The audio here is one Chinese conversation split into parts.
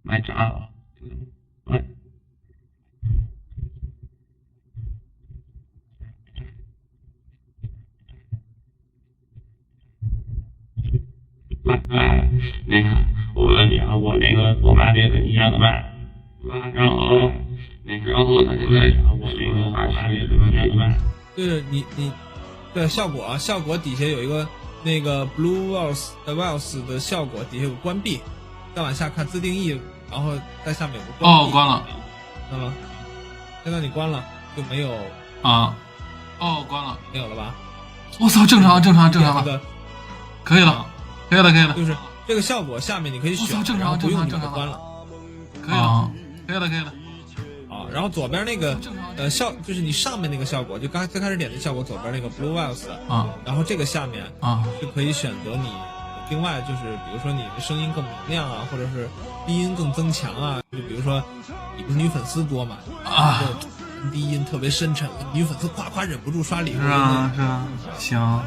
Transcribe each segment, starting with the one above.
买炸了，买。那个，我问你啊，我妈这个你让她卖，然后她就在讲我妈这个你让她卖。就是你对效果底下有一个那个 Blue Walls 的效果底下有关闭，再往下看自定义，然后在下面有个关闭。关了，那么现在你关了就没有啊？关了，没有了吧？我操，正常了，可以了。就是这个效果下面你可以选，正常然后不用你就关了，可以了。啊，然后左边那个就是你上面那个效果，就刚最开始点的效果，左边那个 Blue Walls 啊，然后这个下面啊是可以选择你另外就是比如说你的声音更明亮啊，或者是低音更增强啊，就比如说你不是女粉丝多嘛啊，低音特别深沉，女粉丝夸忍不住刷礼物。是啊，行。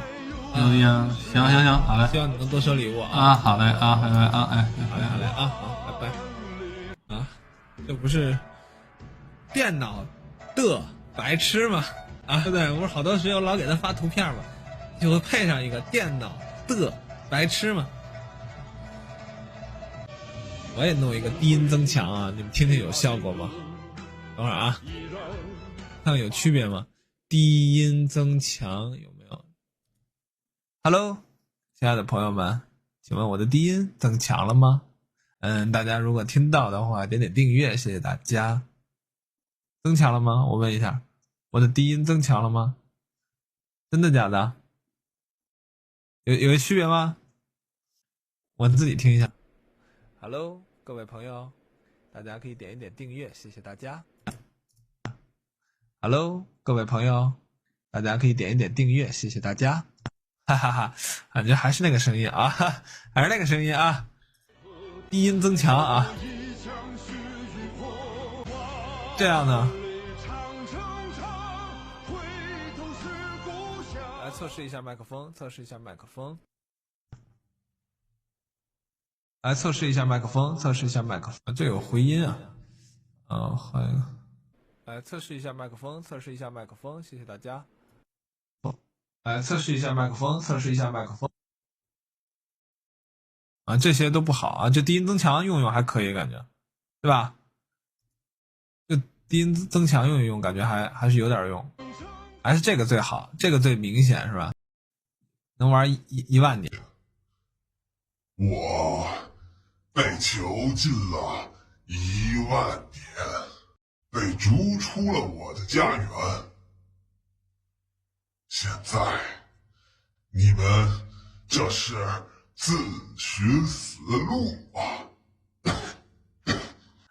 牛逼啊！行，好嘞，希望你能多收礼物啊！好嘞啊，拜拜啊！哎，好嘞啊，好，拜拜啊！这不是电脑的白痴吗？啊，对不对？不是好多学友老给他发图片嘛，就会配上一个电脑的白痴嘛。我也弄一个低音增强啊，你们听听有效果吗？等会儿啊，看看有区别吗？低音增强有没有？ Hello， 亲爱的朋友们，请问我的低音增强了吗？大家如果听到的话，点点订阅，谢谢大家。增强了吗？我问一下，我的低音增强了吗？真的假的？有区别吗？我自己听一下。Hello， 各位朋友，大家可以点一点订阅，谢谢大家。Hello， 各位朋友，大家可以点一点订阅，谢谢大家。哈哈哈，感觉还是那个声音啊，还是那个声音啊，低音增强啊，这样呢，来测试一下麦克风，来测试一下麦克风，这有回音啊，来测试一下麦克风，谢谢大家。来测试一下麦克风，啊，这些都不好啊，这低音增强用还可以，感觉，对吧？这低音增强用感觉还是有点用，还是这个最好，这个最明显是吧？能玩一万年。我被囚禁了1万年，被逐出了我的家园。现在，你们这是自寻死路啊！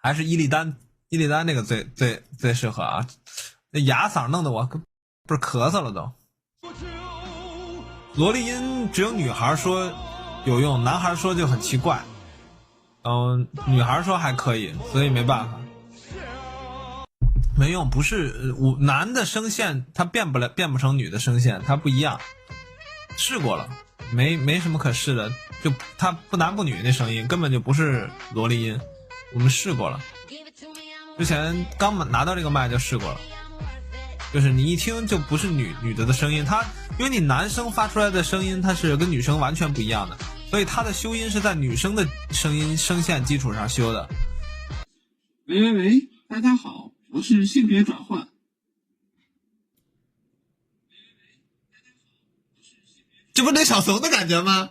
还是伊利丹那个最适合啊！那哑嗓弄得我不是咳嗽了都。萝莉音只有女孩说有用，男孩说就很奇怪。女孩说还可以，所以没办法。没用，不是男的声线它变不成女的声线，它不一样。试过了，没什么可试的，就它不男不女那声音根本就不是萝莉音，我们试过了。之前刚拿到这个麦就试过了，就是你一听就不是女的声音，它因为你男生发出来的声音它是跟女生完全不一样的，所以它的修音是在女生的声线基础上修的。喂，大家好。我是性别转换，这不是那小怂的感觉吗？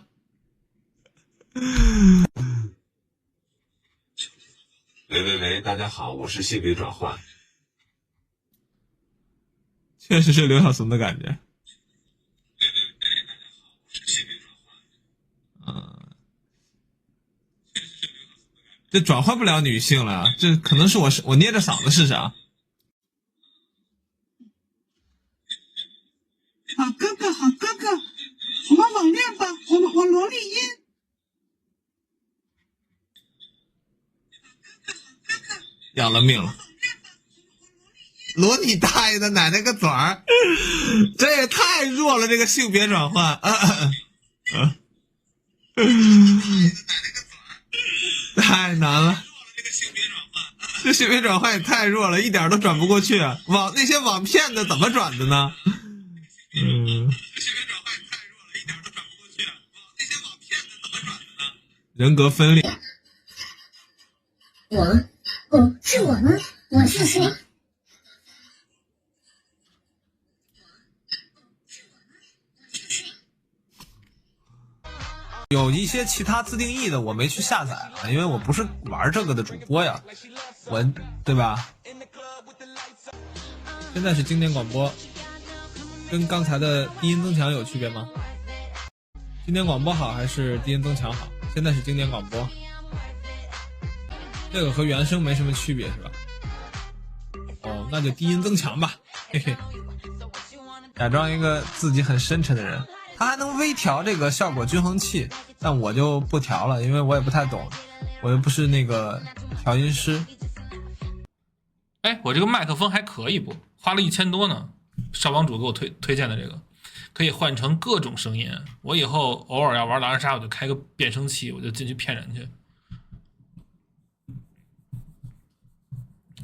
喂，大家好，我是性别转换，确实是刘小怂的感觉。这转换不了女性了，这可能是我捏着嗓子试试啊。好哥哥，我们网恋吧，我萝莉音。要了命了！罗你大爷的奶奶个嘴儿！这也太弱了，这个性别转换。太难了，这性别转换也太弱了，一点都转不过去。那些网骗的怎么转的呢？人格分裂。是我吗？我是谁？有一些其他自定义的我没去下载了，因为我不是玩这个的主播呀，对吧？现在是经典广播，跟刚才的低音增强有区别吗？经典广播好还是低音增强好？现在是经典广播，这个和原声没什么区别是吧？哦，那就低音增强吧，嘿嘿。假装一个自己很深沉的人。它还能微调这个效果均衡器，但我就不调了，因为我也不太懂，我又不是那个调音师。哎，我这个麦克风还可以不？花了1000多呢，少帮主给我推荐的这个，可以换成各种声音。我以后偶尔要玩狼人杀，我就开个变声器，我就进去骗人去。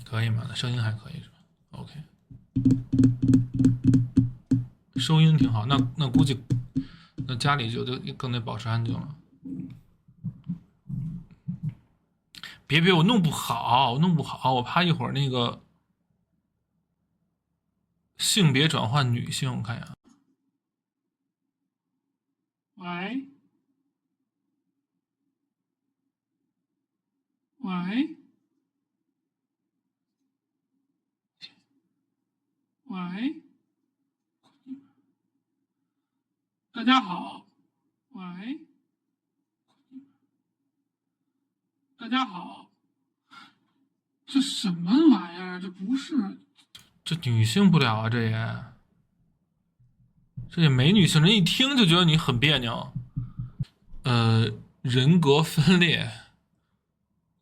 可以吗？那声音还可以是吧 ？OK， 收音挺好，那估计。那家里就更得保持安静了。别，我弄不好，我怕一会儿那个性别转换女性，我看一下。喂，大家好，大家好，这什么玩意儿？这不是，这女性不了啊，这也没女性，人一听就觉得你很别扭。人格分裂，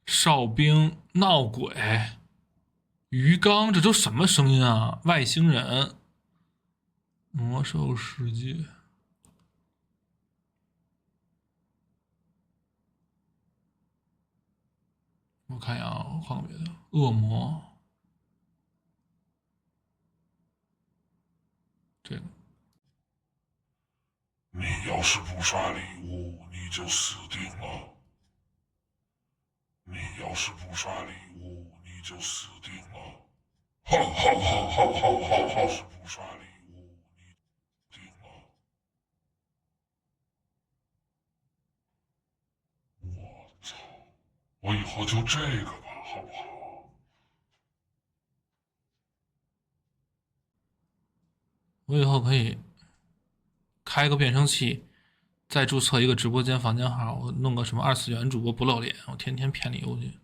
哨兵闹鬼，鱼缸，这都什么声音啊？外星人，魔兽世界。我看一下啊，换个别的，恶魔，这个。你要是不刷礼物，你就死定了。你要是不刷礼物，你就死定了。哈哈哈哈哈哈！要是不刷礼物，你死定了。我操！我以后就这个吧，好不好？我以后可以开个变声器，再注册一个直播间房间号，我弄个什么2次元主播不露脸，我天天骗礼物去。